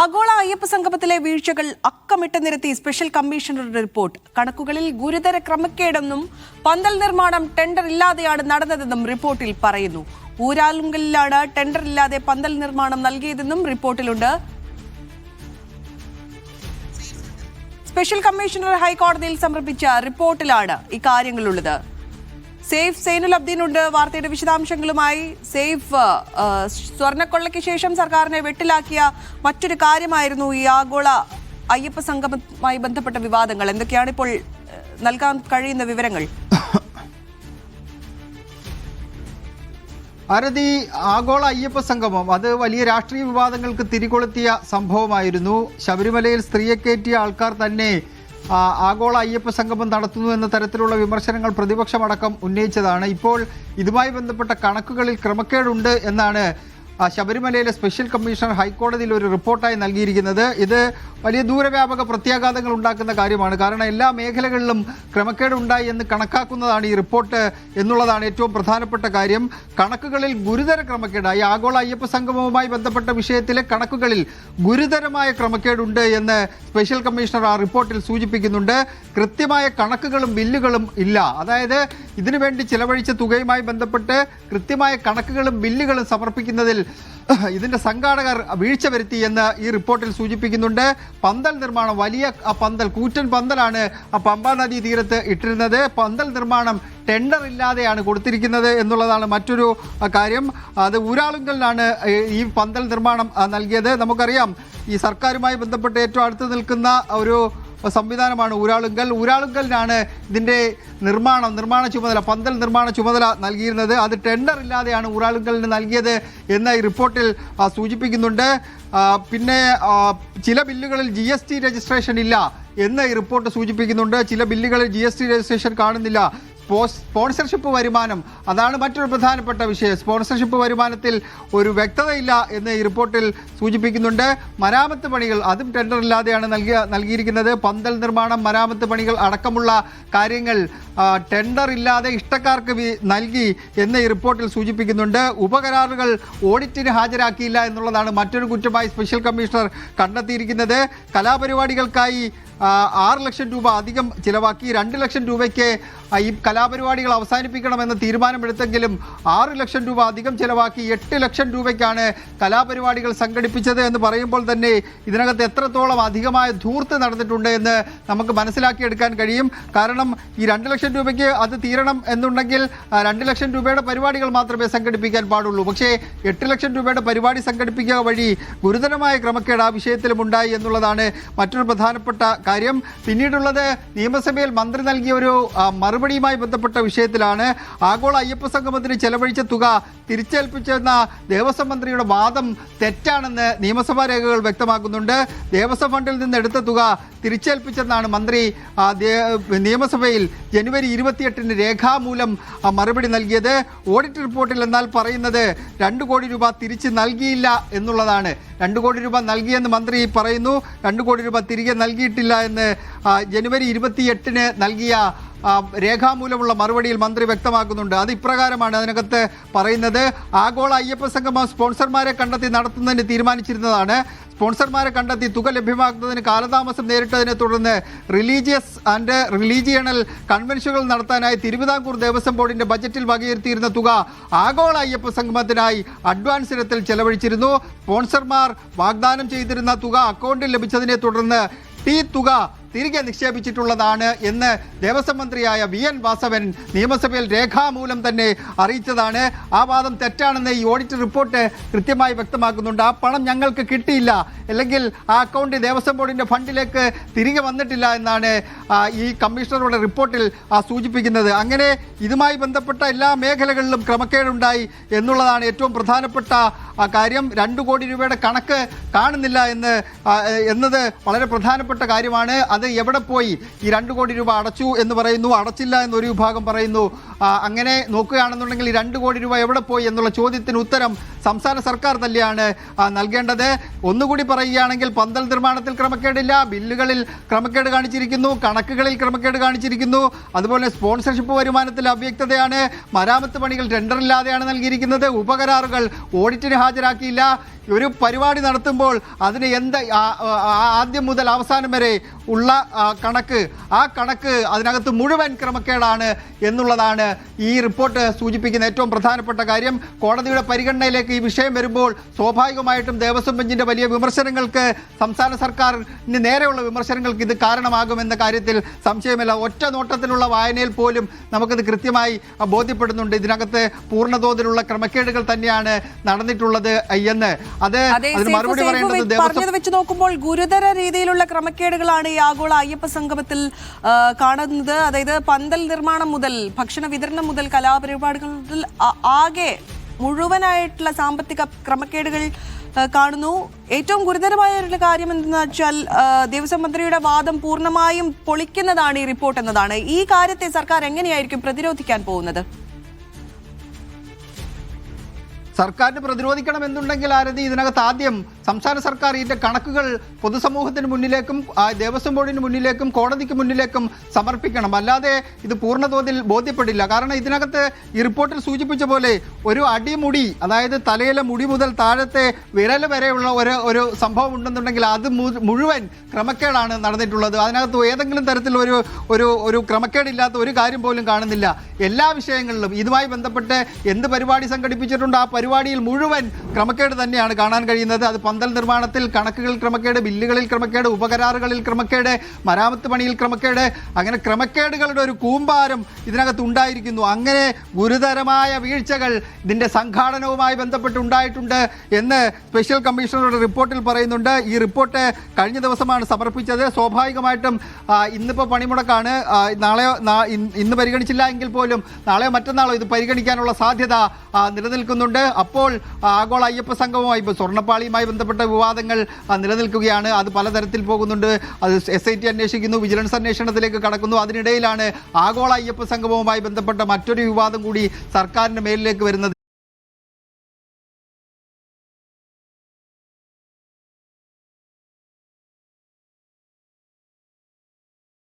ആഗോള അയ്യപ്പ സംഗമത്തിലെ വീഴ്ചകൾ അക്കമിട്ട് നിരത്തി സ്പെഷ്യൽ കമ്മീഷണറുടെ റിപ്പോർട്ട്. കണക്കുകളിൽ ഗുരുതര ക്രമക്കേടെന്നും പന്തൽ നിർമ്മാണം ടെൻഡർ ഇല്ലാതെയാണ് നടന്നതെന്നും റിപ്പോർട്ടിൽ പറയുന്നു. ഊരാലുങ്കലിലാണ് ടെൻഡർ ഇല്ലാതെ പന്തൽ നിർമ്മാണം നൽകിയതെന്നും റിപ്പോർട്ടിലുണ്ട്. സ്പെഷ്യൽ കമ്മീഷണർ ഹൈക്കോടതിയിൽ സമർപ്പിച്ച റിപ്പോർട്ടിലാണ് ഇക്കാര്യങ്ങളുള്ളത്. സേഫ് സൈനുൽ അബ്ദീൻ ഉണ്ട് വാർത്തയുടെ വിശദാംശങ്ങളുമായി. സേഫ്, സ്വർണ്ണക്കൊള്ളയ്ക്ക് ശേഷം സർക്കാരിനെ വെട്ടിലാക്കിയ മറ്റൊരു കാര്യമായിരുന്നു ഈ ആഗോള അയ്യപ്പ സംഗമവുമായി ബന്ധപ്പെട്ട വിവാദങ്ങൾ. എന്തൊക്കെയാണ് ഇപ്പോൾ നൽകാൻ കഴിയുന്ന വിവരങ്ങൾ? ആരതി, ആഗോള അയ്യപ്പ സംഗമം അത് വലിയ രാഷ്ട്രീയ വിവാദങ്ങൾക്ക് തിരികൊളുത്തിയ സംഭവമായിരുന്നു. ശബരിമലയിൽ സ്ത്രീയെ കയറ്റിയ ആൾക്കാർ തന്നെ ആഗോള അയ്യപ്പ സംഗമം നടത്തുന്നു എന്ന തരത്തിലുള്ള വിമർശനങ്ങൾ പ്രതിപക്ഷമടക്കം ഉന്നയിച്ചതാണ്. ഇപ്പോൾ ഇതുമായി ബന്ധപ്പെട്ട കണക്കുകളിൽ ക്രമക്കേടുണ്ട് എന്നാണ് ശബരിമലയിലെ സ്പെഷ്യൽ കമ്മീഷണർ ഹൈക്കോടതിയിൽ ഒരു റിപ്പോർട്ടായി നൽകിയിരിക്കുന്നത്. ഇത് വലിയ ദൂരവ്യാപക പ്രത്യാഘാതങ്ങൾ ഉണ്ടാക്കുന്ന കാര്യമാണ്. കാരണം എല്ലാ മേഖലകളിലും ക്രമക്കേടുണ്ടായി എന്ന് കണക്കാക്കുന്നതാണ് ഈ റിപ്പോർട്ട് എന്നുള്ളതാണ് ഏറ്റവും പ്രധാനപ്പെട്ട കാര്യം. കണക്കുകളിൽ ഗുരുതര ക്രമക്കേടായി ആഗോള അയ്യപ്പ സംഗമവുമായി ബന്ധപ്പെട്ട വിഷയത്തിലെ കണക്കുകളിൽ ഗുരുതരമായ ക്രമക്കേടുണ്ട് എന്ന് സ്പെഷ്യൽ കമ്മീഷണർ ആ റിപ്പോർട്ടിൽ സൂചിപ്പിക്കുന്നുണ്ട്. കൃത്യമായ കണക്കുകളും ബില്ലുകളും ഇല്ല. അതായത് ഇതിനുവേണ്ടി ചിലവഴിച്ച തുകയുമായി ബന്ധപ്പെട്ട് കൃത്യമായ കണക്കുകളും ബില്ലുകളും സമർപ്പിക്കുന്നതിൽ ഇതിന്റെ സംഘാടകർ വീഴ്ച വരുത്തി എന്ന് ഈ റിപ്പോർട്ടിൽ സൂചിപ്പിക്കുന്നുണ്ട്. പന്തൽ നിർമ്മാണം, വലിയ പന്തൽ, കൂറ്റൻ പന്തലാണ് പമ്പാ നദീ തീരത്ത് ഇട്ടിരുന്നത്. പന്തൽ നിർമ്മാണം ടെൻഡർ ഇല്ലാതെയാണ് കൊടുത്തിരിക്കുന്നത് എന്നുള്ളതാണ് മറ്റൊരു കാര്യം. അത് ഊരാളുങ്കലിലാണ് ഈ പന്തൽ നിർമ്മാണം നൽകിയത്. നമുക്കറിയാം, ഈ സർക്കാരുമായി ബന്ധപ്പെട്ട് ഏറ്റവും അടുത്ത് നിൽക്കുന്ന ഒരു സംവിധാനമാണ് ഊരാളുങ്കൽ. ഊരാളുങ്കലിനാണ് ഇതിൻ്റെ നിർമ്മാണ ചുമതല, പന്തൽ നിർമ്മാണ ചുമതല നൽകിയിരുന്നത്. അത് ടെൻഡർ ഇല്ലാതെയാണ് ഊരാളുങ്കലിന് നൽകിയത് എന്ന് ഈ റിപ്പോർട്ടിൽ സൂചിപ്പിക്കുന്നുണ്ട്. പിന്നെ ചില ബില്ലുകളിൽ GST രജിസ്ട്രേഷൻ ഇല്ല എന്ന് ഈ റിപ്പോർട്ട് സൂചിപ്പിക്കുന്നുണ്ട്. ചില ബില്ലുകളിൽ GST രജിസ്ട്രേഷൻ കാണുന്നില്ല. സ്പോൺസർഷിപ്പ് വരുമാനം, അതാണ് മറ്റൊരു പ്രധാനപ്പെട്ട വിഷയം. സ്പോൺസർഷിപ്പ് വരുമാനത്തിൽ ഒരു വ്യക്തതയില്ല എന്ന് ഈ റിപ്പോർട്ടിൽ സൂചിപ്പിക്കുന്നുണ്ട്. മരാമത്ത് പണികൾ, അതും ടെൻഡർ ഇല്ലാതെയാണ് നൽകിയിരിക്കുന്നത്. പന്തൽ നിർമ്മാണം, മരാമത്ത് പണികൾ അടക്കമുള്ള കാര്യങ്ങൾ ടെൻഡർ ഇല്ലാതെ ഇഷ്ടക്കാർക്ക് നൽകി എന്ന് ഈ റിപ്പോർട്ടിൽ സൂചിപ്പിക്കുന്നുണ്ട്. ഉപകരാറുകൾ ഓഡിറ്റിന് ഹാജരാക്കിയില്ല എന്നുള്ളതാണ് മറ്റൊരു കുറ്റമായി സ്പെഷ്യൽ കമ്മീഷണർ കണ്ടെത്തിയിരിക്കുന്നത്. കലാപരിപാടികൾക്കായി 6 ലക്ഷം രൂപ അധികം ചിലവാക്കി. 2 ലക്ഷം രൂപയ്ക്ക് ഈ കലാപരിപാടികൾ അവസാനിപ്പിക്കണമെന്ന് തീരുമാനമെടുത്തെങ്കിലും 6 ലക്ഷം രൂപ അധികം ചിലവാക്കി 8 ലക്ഷം രൂപയ്ക്കാണ് കലാപരിപാടികൾ സംഘടിപ്പിച്ചത് എന്ന് പറയുമ്പോൾ തന്നെ ഇതിനകത്ത് എത്രത്തോളം അധികമായ ധൂർത്ത് നടന്നിട്ടുണ്ട് എന്ന് നമുക്ക് മനസ്സിലാക്കിയെടുക്കാൻ കഴിയും. കാരണം ഈ 2 ലക്ഷം രൂപയ്ക്ക് അത് തീരണം എന്നുണ്ടെങ്കിൽ 2 ലക്ഷം രൂപയുടെ പരിപാടികൾ മാത്രമേ സംഘടിപ്പിക്കാൻ പാടുള്ളൂ. പക്ഷേ 8 ലക്ഷം രൂപയുടെ പരിപാടി സംഘടിപ്പിക്കുക വഴി ഗുരുതരമായ ക്രമക്കേട് ആ വിഷയത്തിലും ഉണ്ടായി എന്നുള്ളതാണ് മറ്റൊരു പ്രധാനപ്പെട്ട കാര്യം. പിന്നീടുള്ളത് നിയമസഭയിൽ മന്ത്രി നൽകിയ ഒരു മറുപടിയുമായി ബന്ധപ്പെട്ട വിഷയത്തിലാണ്. ആഗോള അയ്യപ്പ സംഗമത്തിന് ചെലവഴിച്ച തുക തിരിച്ചേൽപ്പിച്ചെന്ന ദേവസ്വം മന്ത്രിയുടെ വാദം തെറ്റാണെന്ന് നിയമസഭാ രേഖകൾ വ്യക്തമാക്കുന്നുണ്ട്. ദേവസ്വം ഫണ്ടിൽ നിന്ന് എടുത്ത തുക തിരിച്ചേൽപ്പിച്ചെന്നാണ് മന്ത്രി നിയമസഭയിൽ ജനുവരി 28-ന് രേഖാമൂലം മറുപടി നൽകിയത്. ഓഡിറ്റ് റിപ്പോർട്ടിൽ എന്നാൽ പറയുന്നത് 2 കോടി രൂപ തിരിച്ച് നൽകിയില്ല എന്നുള്ളതാണ്. 2 കോടി രൂപ നൽകിയെന്ന് മന്ത്രി പറയുന്നു. 2 കോടി രൂപ തിരികെ നൽകിയിട്ടില്ല എന്ന് ജനുവരി 28-ന് നൽകിയ രേഖാമൂലമുള്ള മറുപടിയിൽ മന്ത്രി വ്യക്തമാക്കുന്നുണ്ട്. അത് ഇപ്രകാരമാണ് അതിനകത്ത് പറയുന്നത്. ആഗോള അയ്യപ്പ സംഗമം സ്പോൺസർമാരെ കണ്ടെത്തി നടത്തുന്നതിന് തീരുമാനിച്ചിരുന്നതാണ്. സ്പോൺസർമാരെ കണ്ടെത്തി തുക ലഭ്യമാക്കുന്നതിന് കാലതാമസം നേരിട്ടതിനെ തുടർന്ന് റിലീജിയസ് ആൻഡ് റിലീജിയണൽ കൺവെൻഷനുകൾ നടത്താനായി തിരുവിതാംകൂർ ദേവസ്വം ബോർഡിന്റെ ബജറ്റിൽ വകയിരുത്തിയിരുന്ന തുക ആഗോള അയ്യപ്പ സംഗമത്തിനായി അഡ്വാൻസ് ഇനത്തിൽ ചെലവഴിച്ചിരുന്നു. സ്പോൺസർമാർ വാഗ്ദാനം ചെയ്തിരുന്ന തുക അക്കൗണ്ടിൽ ലഭിച്ചതിനെ തുടർന്ന് ഈ തുക തിരികെ നിക്ഷേപിച്ചിട്ടുള്ളതാണ് എന്ന് ദേവസ്വം മന്ത്രിയായ VN വാസവൻ നിയമസഭയിൽ രേഖാമൂലം തന്നെ അറിയിച്ചതാണ്. ആ വാദം തെറ്റാണെന്ന് ഈ ഓഡിറ്റ് റിപ്പോർട്ട് കൃത്യമായി വ്യക്തമാക്കുന്നുണ്ട്. ആ പണം ഞങ്ങൾക്ക് കിട്ടിയില്ല, അല്ലെങ്കിൽ ആ അക്കൗണ്ട് ദേവസ്വം ബോർഡിൻ്റെ ഫണ്ടിലേക്ക് തിരികെ വന്നിട്ടില്ല എന്നാണ് ഈ കമ്മീഷണറുടെ റിപ്പോർട്ടിൽ സൂചിപ്പിക്കുന്നത്. അങ്ങനെ ഇതുമായി ബന്ധപ്പെട്ട എല്ലാ മേഖലകളിലും ക്രമക്കേടുണ്ടായി എന്നുള്ളതാണ് ഏറ്റവും പ്രധാനപ്പെട്ട കാര്യം. 2 കോടി രൂപയുടെ കണക്ക് കാണുന്നില്ല എന്നത് വളരെ പ്രധാനപ്പെട്ട കാര്യമാണ്. അത് എവിടെ പോയി? ഈ 2 കോടി രൂപ അടച്ചു എന്ന് പറയുന്നു, അടച്ചില്ല എന്നൊരു വിഭാഗം പറയുന്നു. അങ്ങനെ നോക്കുകയാണെന്നുണ്ടെങ്കിൽ ഈ 2 കോടി രൂപ എവിടെ പോയി എന്നുള്ള ചോദ്യത്തിന് ഉത്തരം സംസ്ഥാന സർക്കാർ തന്നെയാണ് നൽകേണ്ടത്. ഒന്നുകൂടി പറയുകയാണെങ്കിൽ പന്തൽ നിർമ്മാണത്തിൽ ക്രമക്കേടില്ല, ബില്ലുകളിൽ ക്രമക്കേട് കാണിച്ചിരിക്കുന്നു, കണക്കുകളിൽ ക്രമക്കേട് കാണിച്ചിരിക്കുന്നു, അതുപോലെ സ്പോൺസർഷിപ്പ് വരുമാനത്തിൽ അവ്യക്തതയാണ്, മരാമത്ത് പണികൾ ടെൻഡറില്ലാതെയാണ് നൽകിയിരിക്കുന്നത്, ഉപകരാറുകൾ ഓഡിറ്റിന് ഹാജരാക്കിയില്ല. ഒരു പരിപാടി നടത്തുമ്പോൾ അതിന് ആദ്യം മുതൽ അവസാനം വരെ ഉള്ള കണക്ക്, ആ കണക്ക് അതിനകത്ത് മുഴുവൻ ക്രമക്കേടാണ് എന്നുള്ളതാണ് ഈ റിപ്പോർട്ട് സൂചിപ്പിക്കുന്ന ഏറ്റവും പ്രധാനപ്പെട്ട കാര്യം. കോടതിയുടെ പരിഗണനയിലേക്ക് ഈ വിഷയം വരുമ്പോൾ സ്വാഭാവികമായിട്ടും ദേവസ്വം ബെഞ്ചിന്റെ വലിയ വിമർശനങ്ങൾക്ക്, സംസ്ഥാന സർക്കാരിന് നേരെയുള്ള വിമർശനങ്ങൾക്ക് ഇത് കാരണമാകുമെന്ന കാര്യത്തിൽ സംശയമില്ല. ഒറ്റ നോട്ടത്തിലുള്ള വായനയിൽ പോലും നമുക്കിത് കൃത്യമായി ബോധ്യപ്പെടുന്നുണ്ട്. ഇതിനകത്ത് പൂർണ്ണതോതിലുള്ള ക്രമക്കേടുകൾ തന്നെയാണ് നടന്നിട്ടുള്ളത് എന്ന്. മറുപടി പറഞ്ഞത് വെച്ച് നോക്കുമ്പോൾ ഗുരുതര രീതിയിലുള്ള ക്രമക്കേടുകളാണ് ഈ ആഗോള അയ്യപ്പ സംഗമത്തിൽ കാണുന്നത്. അതായത് പന്തൽ നിർമ്മാണം മുതൽ ഭക്ഷണ വിതരണം മുതൽ കലാപരിപാടികളിൽ ആകെ മുഴുവനായിട്ടുള്ള സാമ്പത്തിക ക്രമക്കേടുകൾ കാണുന്നു. ഏറ്റവും ഗുരുതരമായ കാര്യം എന്തെന്ന് വെച്ചാൽ ദേവസ്വം മന്ത്രിയുടെ വാദം പൂർണ്ണമായും പൊളിക്കുന്നതാണ് ഈ റിപ്പോർട്ട് എന്നതാണ്. ഈ കാര്യത്തെ സർക്കാർ എങ്ങനെയായിരിക്കും പ്രതിരോധിക്കാൻ പോകുന്നത്? സർക്കാരിന് പ്രതിരോധിക്കണം എന്നുണ്ടെങ്കിൽ ആരതി ഇതിനകത്ത് ആദ്യം സംസ്ഥാന സർക്കാർ ഇതിന്റെ കണക്കുകൾ പൊതുസമൂഹത്തിന് മുന്നിലേക്കും ദേവസ്വം ബോർഡിന് മുന്നിലേക്കും കോടതിക്ക് മുന്നിലേക്കും സമർപ്പിക്കണം. അല്ലാതെ ഇത് പൂർണ്ണതോതിൽ ബോധ്യപ്പെടില്ല. കാരണം ഇതിനകത്ത് ഈ റിപ്പോർട്ടിൽ സൂചിപ്പിച്ച പോലെ ഒരു അടിമുടി, അതായത് തലയിലെ മുടി മുതൽ താഴത്തെ വിരൽ വരെയുള്ള ഒരു സംഭവം ഉണ്ടെന്നുണ്ടെങ്കിൽ അത് മുഴുവൻ ക്രമക്കേടാണ് നടന്നിട്ടുള്ളത്. അതിനകത്ത് ഏതെങ്കിലും തരത്തിൽ ഒരു ക്രമക്കേടില്ലാത്ത ഒരു കാര്യം പോലും കാണുന്നില്ല. എല്ലാ വിഷയങ്ങളിലും ഇതുമായി ബന്ധപ്പെട്ട് എന്ത് പരിപാടി സംഘടിപ്പിച്ചിട്ടുണ്ടോ ആ പരിപാടിയിൽ മുഴുവൻ ക്രമക്കേട് തന്നെയാണ് കാണാൻ കഴിയുന്നത്. അത് പന്തൽ നിർമ്മാണത്തിൽ കണക്കുകളിൽ ക്രമക്കേട്, ബില്ലുകളിൽ ക്രമക്കേട്, ഉപകരാറുകളിൽ ക്രമക്കേട്, മരാമത്ത് പണിയിൽ ക്രമക്കേട്, അങ്ങനെ ക്രമക്കേടുകളുടെ ഒരു കൂമ്പാരം ഇതിനകത്ത് ഉണ്ടായിരിക്കുന്നു. അങ്ങനെ ഗുരുതരമായ വീഴ്ചകൾ ഇതിൻ്റെ സംഘാടനവുമായി ബന്ധപ്പെട്ടുണ്ടായിട്ടുണ്ട് എന്ന് സ്പെഷ്യൽ കമ്മീഷണറുടെ റിപ്പോർട്ടിൽ പറയുന്നുണ്ട്. ഈ റിപ്പോർട്ട് കഴിഞ്ഞ ദിവസമാണ് സമർപ്പിച്ചത്. സ്വാഭാവികമായിട്ടും ഇന്നിപ്പോൾ പണിമുടക്കാണ്. ഇന്ന് പരിഗണിച്ചില്ല എങ്കിൽ പോലും നാളെയോ മറ്റന്നാളോ ഇത് പരിഗണിക്കാനുള്ള സാധ്യത നിലനിൽക്കുന്നുണ്ട്. അപ്പോൾ ആഗോള അയ്യപ്പ സംഗമവുമായി ഇപ്പോൾ സ്വർണ്ണപ്പാളിയുമായി ബന്ധപ്പെട്ട വിവാദങ്ങൾ നിലനിൽക്കുകയാണ്. അത് പലതരത്തിൽ പോകുന്നുണ്ട്. അത് SIT അന്വേഷിക്കുന്നു, വിജിലൻസ് അന്വേഷണത്തിലേക്ക് കടക്കുന്നു. അതിനിടയിലാണ് ആഗോള അയ്യപ്പ സംഗമവുമായി ബന്ധപ്പെട്ട മറ്റൊരു വിവാദം കൂടി സർക്കാരിൻ്റെ മേലിലേക്ക് വരുന്നത്.